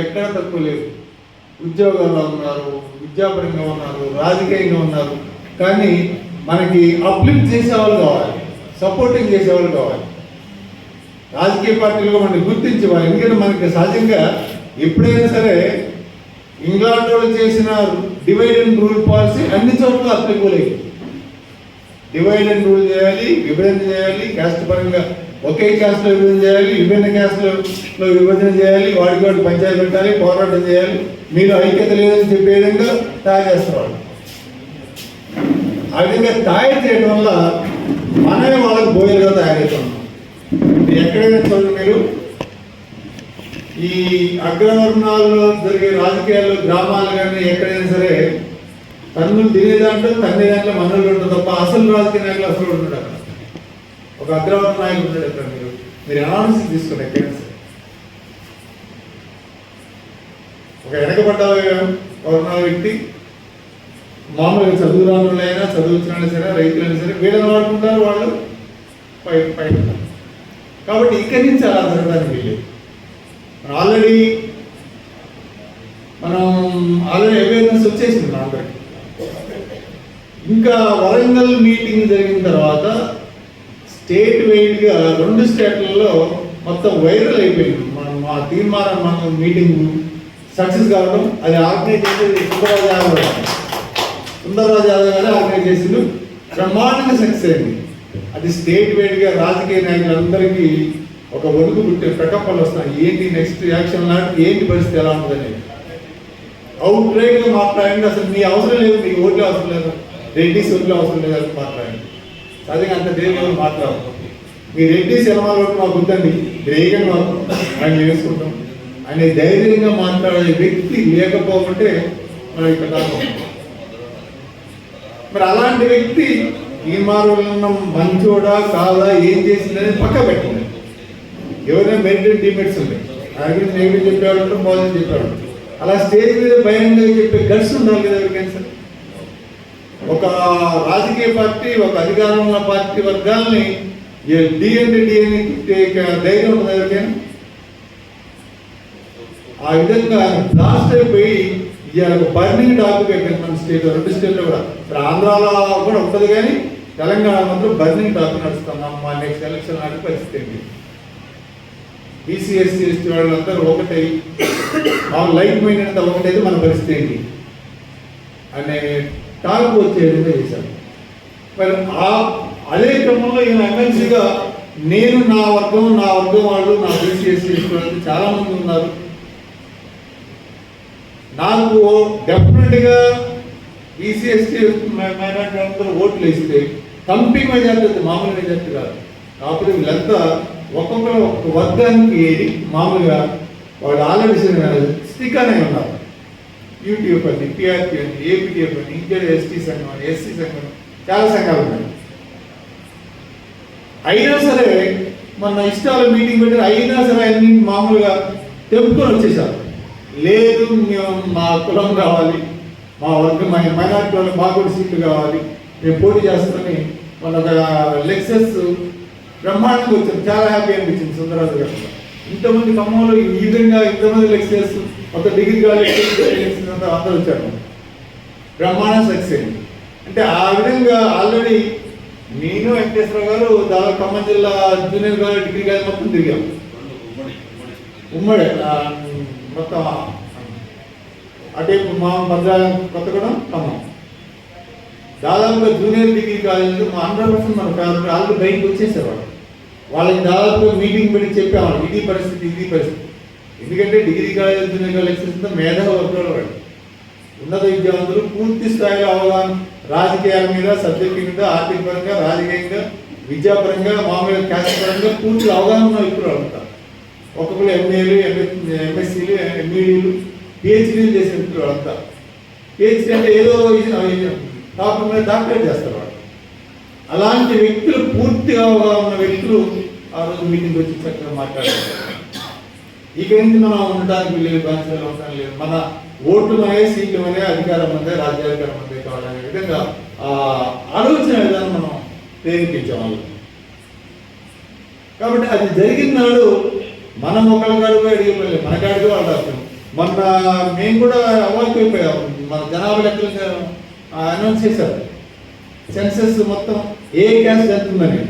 ఎక్కడ తక్కువ లేదు. ఉద్యోగాల్లో ఉన్నారు, విద్యాపరంగా ఉన్నారు, రాజకీయంగా ఉన్నారు. కానీ మనకి అప్లిఫ్ట్ చేసేవాళ్ళు కావాలి, సపోర్టింగ్ చేసేవాళ్ళు కావాలి. రాజకీయ పార్టీలుగా మనకి గుర్తించేవాళ్ళు. ఎందుకంటే మనకి సహజంగా ఎప్పుడైనా సరే ఇంగ్లాండ్ వాళ్ళు చేసిన డివైడ్ అండ్ రూల్ పాలసీ అన్ని చోట్ల అప్లికబుల్ అయ్యింది. డివైడ్ అండ్ రూల్ చేయాలి, విభజన చేయాలి, క్యాస్ట్ పరంగా ఒకే క్యాస్ట్లో విభజన చేయాలి, విభిన్న క్యాస్ట్లో విభజన చేయాలి, వాడికి వాడికి పంచాయతీ పెట్టాలి, పోరాటం చేయాలి. మీరు ఐక్యత లేదని చెప్పే విధంగా తయారు చేస్తారు. ఆ విధంగా తయారు చేయడం వల్ల మనమే వాళ్ళకి బోయలుగా తయారవుతున్నాం. ఎక్కడైనా చూడండి, మీరు ఈ అగ్రవర్ణాల్లో జరిగే రాజకీయాల్లో గ్రామాలు కానీ ఎక్కడైనా సరే తన్నులు తినేదాంట్లో తన్నే దాంట్లో మనలు ఉంటుంది తప్ప అసలు రాజకీయ నాయకులు అసలు ఉంటాడు. అక్కడ ఒక అగ్రవర్ణ నాయకులు ఉంటాడు. అక్కడ మీరు అనాలిసిస్ తీసుకోండి. ఎక్కడైనా సరే ఒక వెనకబడ్డ వర్ణ వ్యక్తి మామూలుగా చదువు రానులైనా చదువుతున్నా సరే రైతులైనా సరే వీళ్ళని వాడుకుంటారు, వాళ్ళు పైన. కాబట్టి ఇక్కడి నుంచి అలా జరగడానికి వెళ్ళేది. ఆల్రెడీ అవేర్నెస్ వచ్చేసింది మన అందరికి. ఇంకా వరంగల్ మీటింగ్ జరిగిన తర్వాత స్టేట్ వైడ్గా 2 స్టేట్లలో మొత్తం వైరల్ అయిపోయింది. మా తీర్మానం మన మీటింగ్ సక్సెస్ కావడం. అది ఆర్గనైజ్ చేసేది సుందరరాజు యాదవ్ గారు ఆర్గనైజ్ చేసింది. బ్రహ్మాండంగా సక్సెస్ అయింది. అది స్టేట్ వైడ్గా రాజకీయ నాయకులందరికీ ఒక వణుకు పుట్టే ప్రకంపనలు వస్తున్నాయి. ఏంటి నెక్స్ట్ యాక్షన్ లాంటి, ఏంటి పరిస్థితి ఎలా ఉంటుందని అవుట్ రైట్గా మాట్లాడండి. అసలు మీ అవసరం లేదు, మీకు ఓట్లు అవసరం లేదు, రెడ్డిస్ ఓట్లు అవసరం లేదు అని మాట్లాడండి. అదే అంత దేవుడు మాట్లాడదు. మీ రెడ్డిస్ ఎలా ఓట్లు మాకు ఉందండి, రేగని మాకు ఆయన వేసుకుంటాం అనే ధైర్యంగా మాట్లాడే వ్యక్తి లేకపోతే మనం ఇక్కడ మరి అలాంటి వ్యక్తి ఈ మార్గంలో మంచోడా కాదా, ఏం చేసిందని పక్క పెట్టండి. ఎవరైనా మెరిట్ డిమెరిట్స్ ఉన్నాయి, ఆయన గురించి నెగిటివ్ చెప్పేవాళ్ళు, పాజిటివ్ చెప్పేవాళ్ళు. అలా స్టేజ్ మీద భయంగా చెప్పే గట్స్ ఉండాలి కదా ఎవరికైనా సరే. ఒక రాజకీయ పార్టీ, ఒక అధికారంలో ఉన్న పార్టీ వర్గాల్ని డిఎన్డి ధైర్యం ఉంటుంది ఎవరికైనా. ఆ విధంగా లాస్ట్ అయిపోయి ఇవాళ బర్నింగ్ టాపిక్ అయిపోయింది మన స్టేట్, 2 స్టేట్లో కూడా. ఆంధ్రాలో కూడా ఉంటుంది, కానీ తెలంగాణ మాత్రం బర్నింగ్ టాపిక్ నడుస్తున్నాం. మా నెక్స్ట్ ఎలక్షన్ నాటి పరిస్థితి ఏంటి? బీసీ ఎస్సీ ఎస్టీ వాళ్ళందరూ ఒకటై లైఫ్ మైండ్ అంతా ఒకటైతే మన పరిస్థితి ఏంటి అనే టాక్ వచ్చే విధంగా చేశారు. మరి అదే క్రమంలో ఈయన ఎమ్మెల్సీగా నేను నా వర్గం వాళ్ళు, నా బీసీ ఎస్సీ ఎస్టీ వాళ్ళు చాలామంది ఉన్నారు. నాకు డెఫినెట్గా బీసీ ఎస్టీ మైనార్టీ అందరూ ఓట్లు వేస్తే కంపెనీ మెజార్టీ, మామూలు మెజార్టీ కాదు. కాకపోతే వీళ్ళంతా ఒక్కొక్కరు ఒక్కొక్క వర్గానికి మామూలుగా వాళ్ళు ఆల్రెడీ స్టిక్ అనే ఉన్నారు. యూటీఎఫ్ అని, పిఆర్పి అని, ఏపీటీఎఫ్ అని, ఇంకా ఎస్టీ సంఘం అని, ఎస్సీ సంఘం, చాలా సంఘాలు ఉన్నాయి. అయినా సరే మన ఇష్టాల మీటింగ్ పెట్టి అయినా సరే అన్ని మామూలుగా తెంపుకొని వచ్చేసారు. లేదు మేము మా కులం కావాలి, మా వర్గం మైనార్టీ వాళ్ళకి మాకు కూడా సీట్లు కావాలి, మేము పోటీ చేస్తామని మన ఒక లెక్చర్స్ బ్రహ్మాండంగా వచ్చారు. చాలా హ్యాపీ అనిపించింది సుందరరాజు గారు. ఇంతమంది ఖమ్మంలో ఈ విధంగా ఇంతమంది లెక్చర్స్, మొత్తం డిగ్రీ కాలేజ్ అందరూ వచ్చారు. బ్రహ్మాండం సక్సెస్ అయింది. అంటే ఆ విధంగా ఆల్రెడీ నేను వెంకటేశ్వర గారు దాదాపు ఖమ్మం జిల్లా జూనియర్ కాలేజ్, డిగ్రీ కాలేజ్ మొత్తం తిరిగాం. ఉమ్మడి మొత్తం అటే మా భద్రాయం, కొత్తగూడెం, ఖమ్మం దాదాపుగా జూనియర్ డిగ్రీ కాలేజీలో మా 100% మన ఫేవరెట్ ఆల్రెడీ బయటకు వచ్చేసేవాడు. వాళ్ళకి దాదాపుగా మీటింగ్ పెట్టి చెప్పేవాళ్ళు ఇది పరిస్థితి. ఎందుకంటే డిగ్రీ కాలేజ్, జూనియర్ కాలేజ్ మేధావి వర్గాల వాళ్ళు, ఉన్నత విద్యావంతులు, పూర్తి స్థాయిలో అవగాహన రాజకీయాల మీద, సబ్జెక్టు మీద, ఆర్థిక పరంగా, రాజకీయంగా, విద్యాపరంగా, మామూలుగా క్యాస్ట్ పరంగా పూర్తి అవగాహన ఉన్న వ్యక్తులు ఉంటారు. ఒక్కొక్కరు ఎంఏలు, ఎంఎస్సీలు, ఎంఈడీలు, పిహెచ్డీలు చేసే వ్యక్తులు అంతా. పిహెచ్డీ అంటే ఏదో టాప్ మీద డాక్టరేట్ చేస్తారు వాళ్ళు. అలాంటి వ్యక్తులు, పూర్తిగా అవగాహన ఉన్న వ్యక్తులు ఆ రోజు మీటింగ్ వచ్చి చక్కగా మాట్లాడారు. ఇక నుంచి మనం ఉండడానికి లేదు, బాధ్యతలు అవసరం లేదు, మన ఓట్లు అనే, సీట్లు అనే, అధికారం అందే, రాజ్యాధికారం అందే కావాలనే విధంగా ఆలోచన విధానం మనం ప్రేరేపించాం వాళ్ళు. కాబట్టి అది జరిగిన నాడు మనం ఒకళ్ళ కాడికి అడిగిపోయలేదు, మన కాడికి వాళ్ళు రాస్తాం. మొన్న మేము కూడా అవాయిడ్ అయిపోయాం. మన జనాభా లెక్కలు అనౌన్స్ చేశారు, సెన్సెస్ మొత్తం ఏ క్యాస్ట్ ఎంత ఉందని.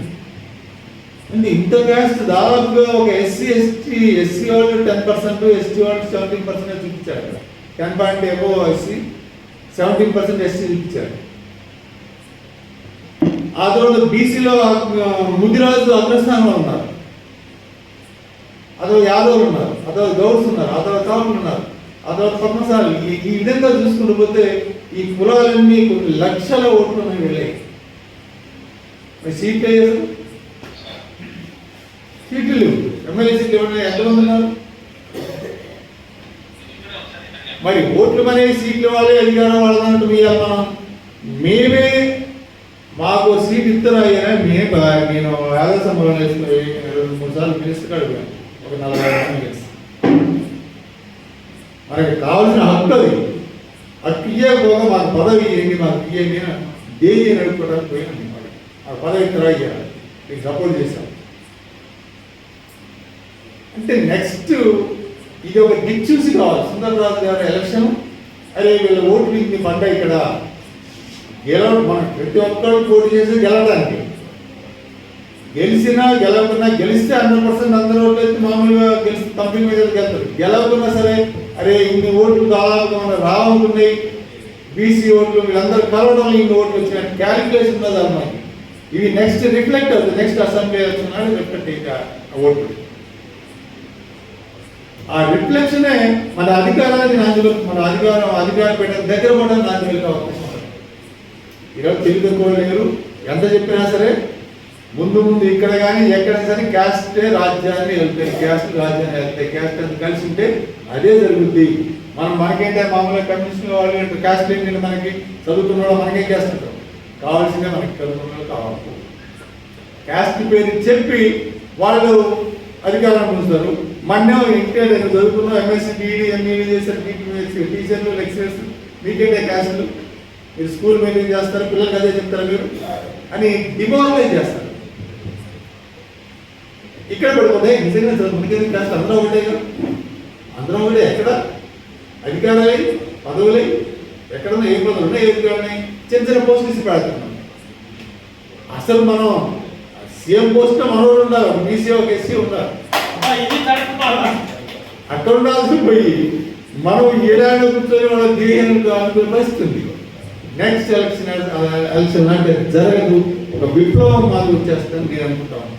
అంటే ఇంత క్యాస్ట్ దాదాపుగా ఒక ఎస్సీ వాళ్ళు 10%, ఎస్టీ వాళ్ళు 17% చూపించారు. 10 అబోవ్ ఎస్సీ, 17% ఎస్సీ చూపించారు. ఆ తర్వాత బీసీలో ముదిరాజు అగ్రస్థానంలో ఉన్నారు, అదో యాదవులు ఉన్నారు, అదో గౌడ్స్ ఉన్నారు, అదో కాపులు ఉన్నారు, అదో పద్మశాలు. ఈ విధంగా చూసుకుంటూ పోతే ఈ కులాలన్నీ కొన్ని లక్షల ఓట్లు వెళ్ళాయి. సీట్లు వేయరు, సీట్లు లేవు. ఎమ్మెల్యే సీట్లు ఇవ్వడం ఎంతమంది ఉన్నారు? మరి ఓట్లు అనేది సీట్లు వాళ్ళే, అధికారం వాళ్ళదంటూ మనం మేమే మాకు సీట్ ఇస్తారా అయ్యా? నేను యాదసంభవం వేసుకుని 2-3 సార్లు మినిస్టర్ అడిగాను, ఒక 40 మినిట్స్. మనకి కావాల్సిన హక్కు అది, హక్కు ఇవ్వకపోగా మాకు పదవి ఇవ్వండి, మాకు ఇవ్వండి దేని నడుపుకోవడానికి పోయినా ఆ పదవి ఇస్తారా అయ్యా, మీకు సపోర్ట్ చేశాం. అంటే నెక్స్ట్ ఇది ఒక దిక్చూసి కావాలి. సుందరరాజు గారి ఎలక్షన్, అరే వీళ్ళ ఓట్లు ఇన్ని పంట ఇక్కడ గెలవడం, మనం ప్రతి ఒక్కరు పోటీ చేసి గెలవడానికి, గెలిచినా గెలవకున్నా, గెలిస్తే 100% అందరూ ఓట్లు అయితే మామూలుగా గెలిచి కంపెనీ మీద వెళ్తారు. గెలవకున్నా సరే అరే ఇన్ని ఓట్లు దాదాపుగా మన రావుతున్నాయి, బీసీ ఓట్లు వీళ్ళందరూ కలవడం ఇన్ని ఓట్లు వచ్చిన క్యాలిక్యులేషన్ ఉన్నది అన్నమాట. ఇవి నెక్స్ట్ రిఫ్లెక్ట్ అవుతుంది, నెక్స్ట్ అసెంబ్లీ ఎలక్షన్ నాడు రిఫ్లెక్ట్ అయితే ఓట్లు. ఆ రిఫ్లెక్షనే మన అధికారాన్ని మన అధికారం పెట్టిన దగ్గర కూడా నాకు వెళ్ళే అవకాశం ఉంది. ఈరోజు తెలుగు ఎక్కువ లేరు, ఎంత చెప్పినా సరే ముందు ఇక్కడ కానీ ఎక్కడ సరే క్యాస్టే రాజ్యాన్ని వెళ్తాయి, క్యాస్ట్ రాజ్యాన్ని వెళ్తాయి. క్యాస్ట్ అంతా కలిసి ఉంటే అదే జరుగుద్ది. మనకేంటే మామూలుగా కమ్యూనిస్ట్ వాళ్ళు క్యాస్ట్ ఏంటి, మనకి చదువుకున్న వాళ్ళు మనకేం క్యాస్ట్ ఉంటాం, కావాల్సిందే మనకి చదువుకున్న వాళ్ళు కావాలి. క్యాస్ట్ పేరు చెప్పి వాళ్ళు అధికారం పొందుతారు. మన్నే ఇంకే చదువుకున్న ఎంఎస్సీ బీఈడీ ఎంఈడీ చేశారు, టీచర్లు లెక్చరర్స్, మీకేంటే క్యాస్టులు, మీరు స్కూల్ మెయింటైన్ చేస్తారు, పిల్లలకి అదే చెప్తారు మీరు అని డిమారలైజ్ చేస్తారు. ఇక్కడ పడిపోతే నిజంగా మనకేది క్యాస్ట్ అందరూ ఒకటేగా, అందరం ఒకటే. ఎక్కడ అధికారాలై పదవులై ఎక్కడన్నా ఏ పదవులు ఉన్నాయి, ఏ అధికారులు చిన్న చిన్న పోస్టులు ఇచ్చి పెడుతున్నాం. అసలు మనం సీఎం పోస్ట్ మనోడు ఉండాలి, బీసీ ఒక ఎస్సీ ఉండాలి. అక్కడ ఉండాల్సి పోయి మనం ఏడాది కూర్చొని వాళ్ళ దివ్యాన్ని అనుకునే పరిస్థితి ఉంది. నెక్స్ట్ ఎలక్షన్ అంటే జరగదు, ఒక విప్లవం మాకు వచ్చేస్తుందని నేను అనుకుంటాను.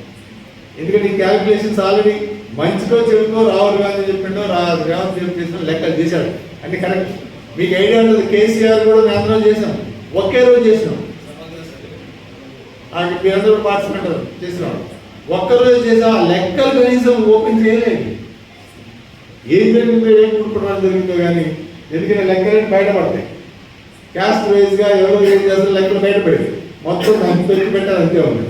ఎందుకంటే ఈ క్యాలిక్యులేషన్స్ ఆల్రెడీ మంచితో చెబుతూ రాహుల్ గాంధీ చెప్పిండో రేవంత్ రెడ్డి చేసిన లెక్కలు చేశాడు. అంటే కరెక్ట్ మీకు ఐడియా ఉంటుంది. కేసీఆర్ కూడా మేము అందరం చేసాం, ఒకే రోజు చేసినాం. మీరందరూ పార్టిసిపేట్ చేసినాం, ఒక్కరోజు చేసాం. ఆ లెక్కలు కనీసం ఓపెన్ చేయలేదు. ఏం జరిగిందో ఏం కూడుకోవడం జరిగిందో కానీ, ఎందుకంటే లెక్కలు బయటపడతాయి. క్యాస్ట్ వైజ్గా ఎవరో ఏం చేస్తారు లెక్కలు బయటపడేది, మొత్తం దాన్ని పెట్టి పెట్టాలి, అంతే ఉంది.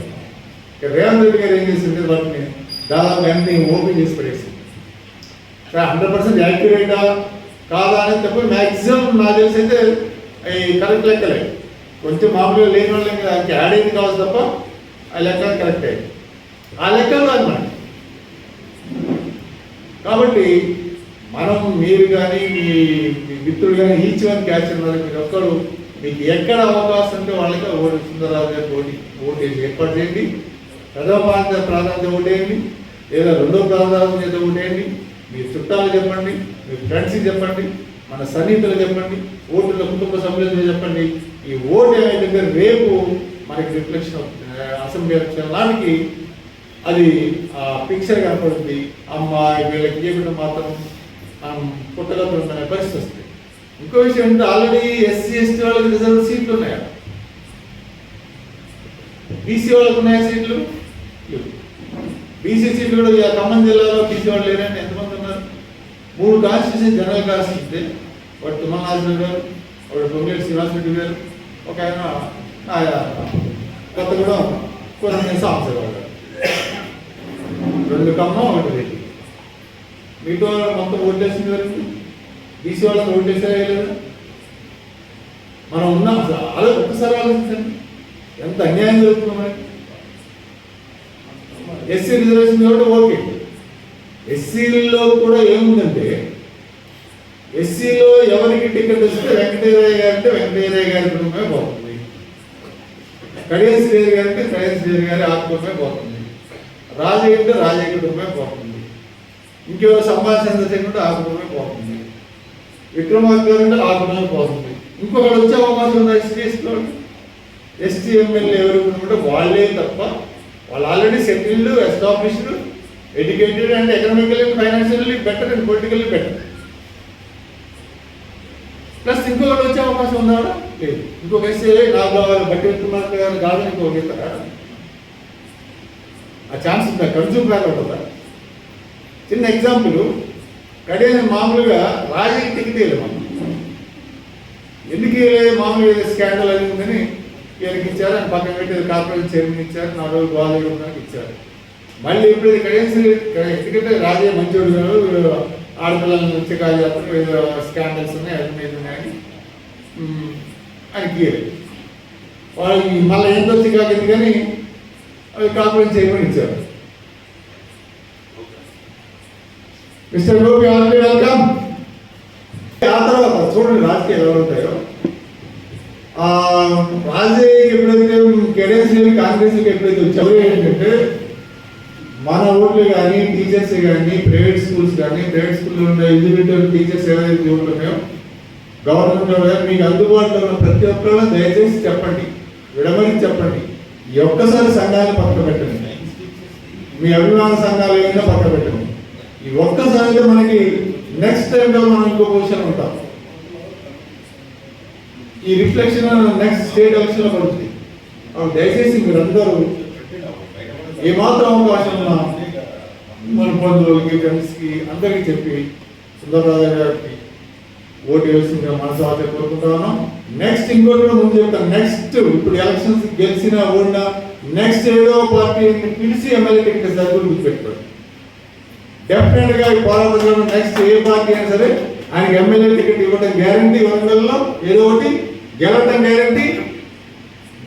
ఇక రేవంత్ రెడ్డి గారు ఏం చేసింది, వాటిని దాదాపు అన్ని ఓపెన్ చేసి పడేసి 100% యాక్యురేటా కాదా అనేది తప్ప మ్యాక్సిమం నాకు తెలిసి అయితే ఈ కరెక్ట్ లెక్కలే. కొంచెం మామూలుగా లేని వాళ్ళకి దానికి యాడ్ అయింది కావచ్చు తప్ప ఆ లెక్కలు కరెక్ట్ అయ్యింది. ఆ లెక్కలు అనమాట. కాబట్టి మనం మీరు కానీ మీ మిత్రులు కానీ ఈచ్ వన్ క్యాచ్ ఉన్నారు. మీరు ఒక్కరు మీకు ఎక్కడ అవకాశం ఉంటే వాళ్ళకి ఓటు సుందరరాజు గారికి ఓటు ఏర్పాటు చేయండి. ప్రథమ ప్రాధాన్యత ఓటేయండి, లేదా రెండో ప్రాధాన్యత ఓటేయండి. మీ చుట్టాలు చెప్పండి, మీ ఫ్రెండ్స్కి చెప్పండి, మన సన్నిహితులు చెప్పండి, ఓటుల కుటుంబ సభ్యులతో చెప్పండి. ఈ ఓటు ఏమైతే రేపు మనకి రిఫ్లెక్షన్ అవుతుంది. అసెంబ్లీ ఎలక్షన్ నాటికి అది పిక్చర్ కనపడుతుంది. అమ్మాయి వీళ్ళకి చేయడం మాత్రం పుట్టగలుగుతుందనే పరిస్థితి వస్తుంది. ఇంకో విషయం ఏంటంటే ఆల్రెడీ ఎస్సీ ఎస్టీ వాళ్ళకి రిజర్వ్ సీట్లు ఉన్నాయి. బీసీ వాళ్ళకు ఉన్నాయా సీట్లు? బీసీ సీట్లు కూడా ఖమ్మం జిల్లాలో బీసీ వాళ్ళు లేరని ఎంతమంది ఉన్నారు? 3 కాన్స్టిట్యూషన్ జనరల్ కాన్స్టిట్యూషన్, ఒకటి తుమ్మనాథన్ గారు, ఒకటి పొంగేటి శ్రీనివాసరెడ్డి గారు, ఒక ఆయన కొత్తగూడెం కొరంగల్ సాంబశివరావు గారు. 2 ఖమ్మం, 1 రెడ్డి. మీతో మొత్తం ఓట్లేసింది వరకు బీసీ వాళ్ళని ఓట్లేసారా లేదా? మనం ఉన్నాం. అలా ఒక్కసారి ఆలోచించండి, ఎంత అన్యాయం జరుగుతుందో మనకి. ఎస్సీ రిజర్వేషన్ కాబట్టి ఓకే, ఎస్సీలో కూడా ఏముందంటే, ఎస్సీలో ఎవరికి టికెట్ వస్తే వెంకటేరయ్య గారు అంటే వెంకటేరయ్య గారి కుటుంబమే పోతుంది, కడియం శ్రీహరి గారు అంటే కడియం శ్రీహరి గారి ఆ కుటుంబమే పోతుంది, రాజయ్య అంటే రాజయ్య కుటుంబమే పోతుంది, ఇంకెవరు సంభాషణ చంద్రశేఖర్ ఆ కుటుంబమే పోతుంది, విక్రమార్క గారు అంటే ఆ కుటుంబమే పోతుంది. ఇంకొకటి వచ్చే అవకాశం ఉంది ఎస్సీలో. ఎస్టీ ఎమ్మెల్యే ఎవరు ఉంటే వాళ్ళే తప్ప, వాళ్ళు already settled, established, educated and economically, financially better and politically better. Plus ఇంకొకటి వచ్చే అవకాశం ఉందా లేదు. ఇంకొక ఎస్సీ నాకు బట్టి విక్రమార్క గారు కాదని ఇంకొకటి ఇస్తారా? ఆ ఛాన్స్ ఉందా? కన్జ్యూమ్ కాకుండా. చిన్న ఎగ్జాంపుల్, కడియం మామూలుగా రాజకీయ టికెట్ వేయలేము. ఎందుకు మామూలుగా స్కాండల్ అని ఉందని ఈయనకి ఇచ్చారు, అని పక్కన పెట్టి కార్పొరేషన్ చైర్మన్ ఇచ్చారు, 4 రోజులు గోదావరి ఉండడానికి ఇచ్చారు. మళ్ళీ ఎప్పుడైతే ఎందుకంటే రాజయ్య మంచోడు గారు, ఆడపిల్లల నుంచి కాజేస్తారు, ఏదో స్కాండల్స్ ఉన్నాయి, అది మీద ఉన్నాయని ఆయనకి వాళ్ళు మళ్ళీ ఎంత వచ్చి కాకింది కానీ అవి కార్పొరేషన్ చైర్మన్ ఇచ్చారు. Mister Gopi already welcome. ఆ తర్వాత చూడండి రాజకీయాలు ఎలా ఉంటాయో. రాజయ్యకి ఎప్పుడైతే కెడెన్స్ కాంగ్రెస్కి ఎప్పుడైతే వచ్చారో ఏంటంటే, మన ఓట్లు కానీ టీచర్స్ కానీ ప్రైవేట్ స్కూల్స్ కానీ, ప్రైవేట్ స్కూల్లో ఉన్న ఎగ్జిక్యూటివ్ టీచర్స్ ఏదైతే ఉంటున్నాయో గవర్నమెంట్ మీకు అందుబాటులో ఉన్న ప్రతి ఒక్కరు దయచేసి చెప్పండి, విడమని చెప్పండి, ఈ ఒక్కసారి సంఘాన్ని పక్కన పెట్టండి, మీ అభిమాన సంఘాలు ఏమైనా పక్కన పెట్టండి. ఈ ఒక్కసారిగా మనకి నెక్స్ట్ టైంలో మనం ఇంకో పొజిషన్ ఉంటాం. ఈ రిఫ్లెక్షన్ నెక్స్ట్ స్టేట్ ఎలక్షన్లో పడుతుంది. దయచేసి మీరందరూ ఏమాత్రం అవకాశం ఉన్నా మన బంధువులకి, ఫ్రెండ్స్కి అందరికీ చెప్పి సుందరరాజు గారికి ఓటు వేసిందిగా మనసారి కోరుకుంటాను. నెక్స్ట్ ఇంకోటి కూడా ముందు చెప్తాను, నెక్స్ట్ ఇప్పుడు ఎలక్షన్స్ గెలిచిన ఓడినా నెక్స్ట్ ఏదో పార్టీని పిలిచి ఎమ్మెల్యే టికెట్ సర్కులు గుర్తుపెట్టుకోండి. డెఫినెట్గా ఈ పోరాటంలో నెక్స్ట్ ఏ పార్టీ అయినా సరే ఆయనకి ఎమ్మెల్యే టికెట్ ఇవ్వడం గ్యారంటీ, వరంగల్లో ఏదో ఒకటి గెలవడం గ్యారంటీ,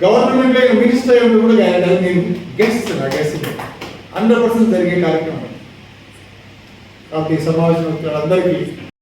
గవర్నమెంట్లో మినిస్టర్ అయ్యి కూడా గ్యారంటీ. అది నేను గెస్ట్ 100% జరిగే కార్యక్రమం. కాబట్టి ఈ సమావేశం అందరికీ